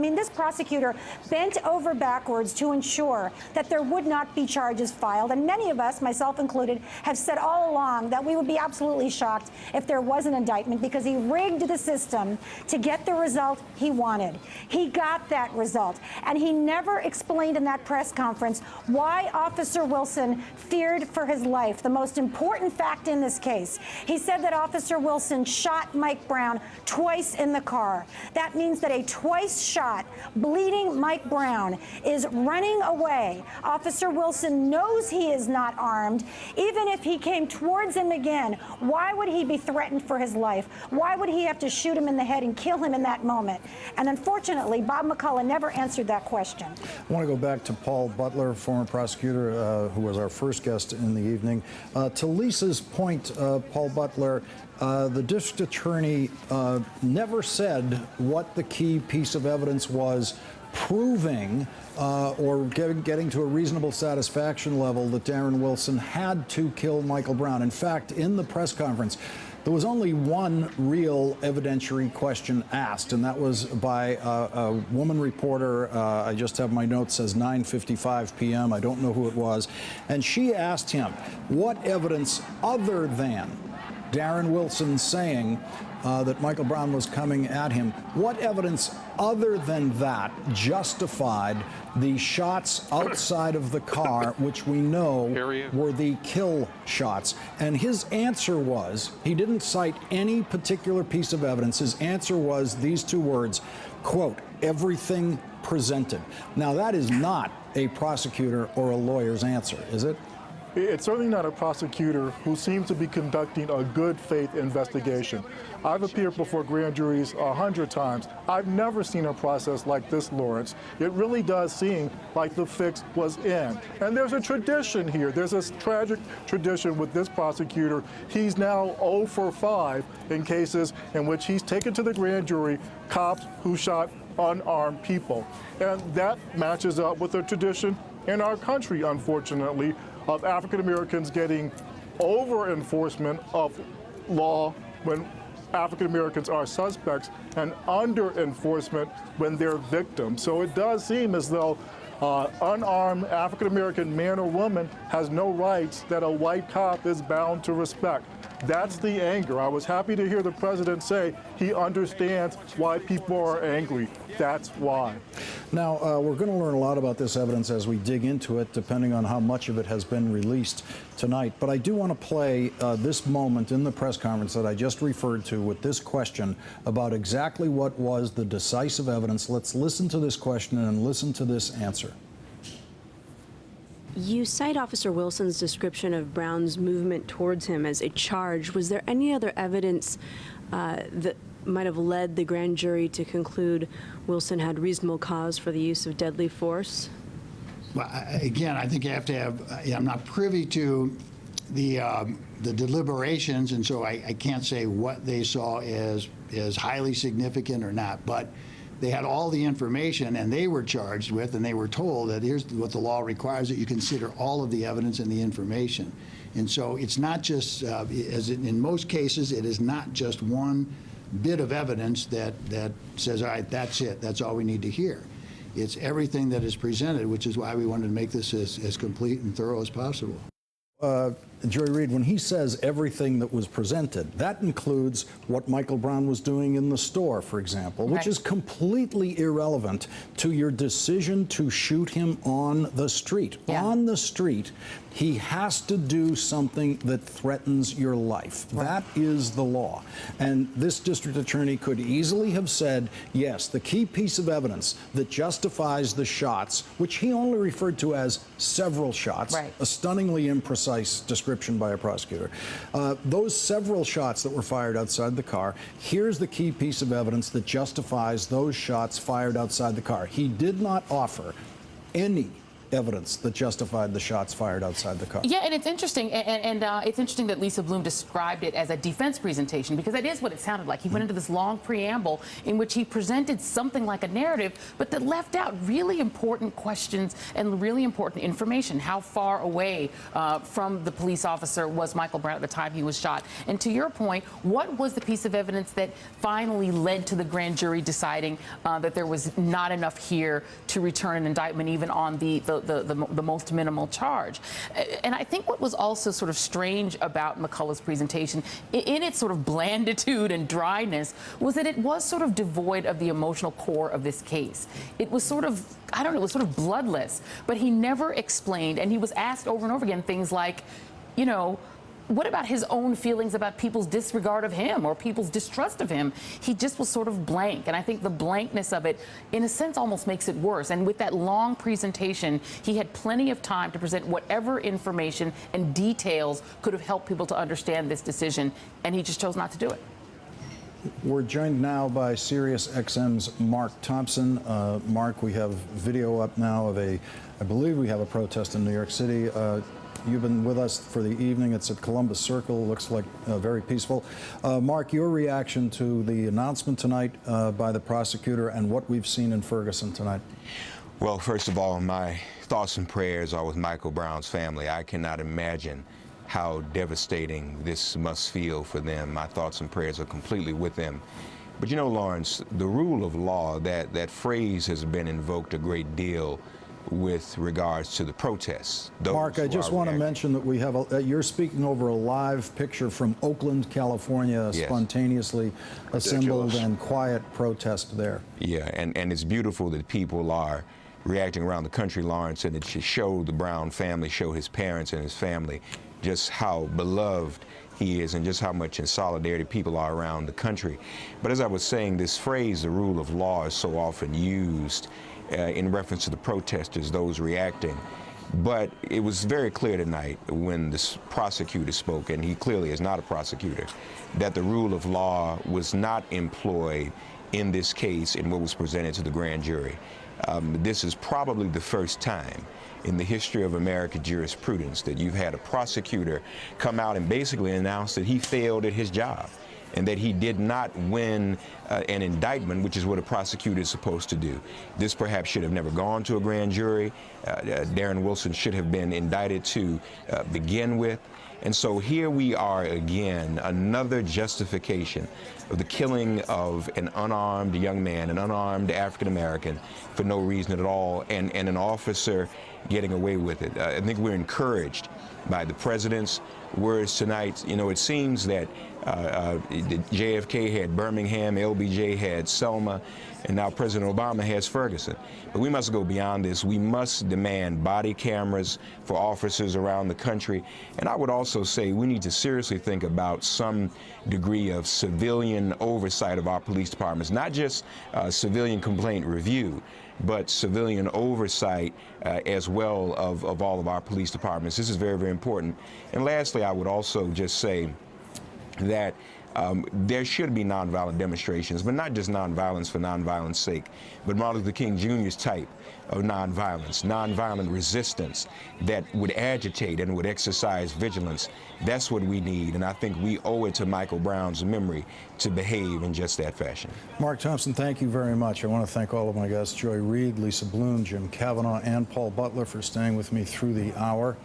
I mean, this prosecutor bent over backwards to ensure that there would not be charges filed. And many of us, myself included, have said all along that we would be absolutely shocked if there was an indictment because he rigged the system to get the result he wanted. He got that result. And he never explained in that press conference why Officer Wilson feared for his life. The most important fact in this case, he said that Officer Wilson shot Mike Brown twice in the car. That means that a twice shot, bleeding Mike Brown is running away. Officer Wilson knows he is not armed. Even if he came towards him again, why would he be threatened for his life? Why would he have to shoot him in the head and kill him in that moment? And unfortunately, Bob McCullough never answered that question. I want to go back to Paul Butler, former prosecutor, who was our first guest in the evening. To Lisa's point, Paul Butler, the district attorney never said what the key piece of evidence was proving or getting to a reasonable satisfaction level that Darren Wilson had to kill Michael Brown. In fact, in the press conference, there was only one real evidentiary question asked, and that was by a woman reporter. I just have my notes, says 9:55 p.m. I don't know who it was. And she asked him, what evidence other than Darren Wilson saying that Michael Brown was coming at him, what evidence other than that justified the shots outside of the car, which we know were the kill shots? And his answer was, he didn't cite any particular piece of evidence. His answer was these two words, quote, everything presented. Now, that is not a prosecutor or a lawyer's answer, is it? It's certainly not a prosecutor who seems to be conducting a good faith investigation. I've appeared before grand juries 100 times. I've never seen a process like this, Lawrence. It really does seem like the fix was in. And there's a tradition here. There's a tragic tradition with this prosecutor. He's now 0 for 5 in cases in which he's taken to the grand jury cops who shot unarmed people. And that matches up with the tradition in our country, unfortunately, of African Americans getting over enforcement of law when African Americans are suspects and under enforcement when they're victims. So it does seem as though unarmed African American man or woman has no rights that a white cop is bound to respect. That's the anger. I was happy to hear the president say he understands why people are angry. That's why. Now, we're going to learn a lot about this evidence as we dig into it, depending on how much of it has been released tonight. But I do want to play this moment in the press conference that I just referred to with this question about exactly what was the decisive evidence. Let's listen to this question and listen to this answer. You cite Officer Wilson's description of Brown's movement towards him as a charge. Was there any other evidence that might have led the grand jury to conclude Wilson had reasonable cause for the use of deadly force? Well, again, I think you have to have, I'm not privy to the deliberations, and so I can't say what they saw as highly significant or not, but they had all the information, and they were charged with, and they were told that here's what the law requires, that you consider all of the evidence and the information. And so it's not just, as in most cases, it is not just one bit of evidence that says, all right, that's it, that's all we need to hear. It's everything that is presented, which is why we wanted to make this as complete and thorough as possible. Jerry Reed, when he says everything that was presented, that includes what Michael Brown was doing in the store, for example, which is completely irrelevant to your decision to shoot him on the street. Yeah. On the street, he has to do something that threatens your life. Right. That is the law. And this district attorney could easily have said, yes, the key piece of evidence that justifies the shots, which he only referred to as several shots, a stunningly imprecise description by a prosecutor. Those several shots that were fired outside the car, here's the key piece of evidence that justifies those shots fired outside the car. He did not offer any evidence that justified the shots fired outside the car. Yeah, and it's interesting, and it's interesting that Lisa Bloom described it as a defense presentation, because that is what it sounded like. He went into this long preamble in which he presented something like a narrative, but that left out really important questions and really important information. How far away from the police officer was Micheal Brown at the time he was shot? And to your point, what was the piece of evidence that finally led to the grand jury deciding that there was not enough here to return an indictment even on the most minimal charge? And I think what was also sort of strange about McCullough's presentation, in its sort of blanditude and dryness, was that it was sort of devoid of the emotional core of this case. It was sort of, I don't know, it was sort of bloodless, but he never explained, and he was asked over and over again things like, you know, what about his own feelings about people's disregard of him or people's distrust of him? He just was sort of blank. And I think the blankness of it, in a sense, almost makes it worse. And with that long presentation, he had plenty of time to present whatever information and details could have helped people to understand this decision. And he just chose not to do it. We're joined now by SiriusXM's Mark Thompson. Mark, we have video up now of I believe we have a protest in New York City. You've been with us for the evening. It's at Columbus Circle. Looks like very peaceful. Mark, your reaction to the announcement tonight by the prosecutor and what we've seen in Ferguson tonight? Well, first of all, my thoughts and prayers are with Micheal Brown's family. I cannot imagine how devastating this must feel for them. My thoughts and prayers are completely with them. But you know, Lawrence, the rule of law, that phrase has been invoked a great deal with regards to the protests. Mark, I just want to mention that we have you're speaking over a live picture from Oakland, California, yes. Spontaneously assembled and quiet protest there. Yeah, and it's beautiful that people are reacting around the country, Lawrence, and it should show the Brown family, show his parents and his family just how beloved he is and just how much in solidarity people are around the country. But as I was saying, this phrase, the rule of law, is so often used in reference to the protesters, those reacting. But it was very clear tonight when this prosecutor spoke, and he clearly is not a prosecutor, that the rule of law was not employed in this case in what was presented to the grand jury. This is probably the first time in the history of American jurisprudence that you've had a prosecutor come out and basically announce that he failed at his job and that he did not win an indictment, which is what a prosecutor is supposed to do. This perhaps should have never gone to a grand jury. Darren Wilson should have been indicted to begin with. And so here we are again, another justification of the killing of an unarmed young man, an unarmed African-American, for no reason at all, and an officer getting away with it. I think we're encouraged by the president's words tonight. You know, it seems that JFK had Birmingham, LBJ had Selma, and now President Obama has Ferguson. But we must go beyond this. We must demand body cameras for officers around the country. And I would also say we need to seriously think about some degree of civilian oversight of our police departments, not just civilian complaint review, but civilian oversight as well of all of our police departments. This is very, very important. And lastly, I would also just say that there should be nonviolent demonstrations, but not just nonviolence for nonviolence sake, but Martin Luther King Jr.'s type of nonviolence, nonviolent resistance that would agitate and would exercise vigilance. That's what we need, and I think we owe it to Micheal Brown's memory to behave in just that fashion. Mark Thompson, thank you very much. I want to thank all of my guests, Joy Reid, Lisa Bloom, Jim Kavanaugh, and Paul Butler for staying with me through the hour.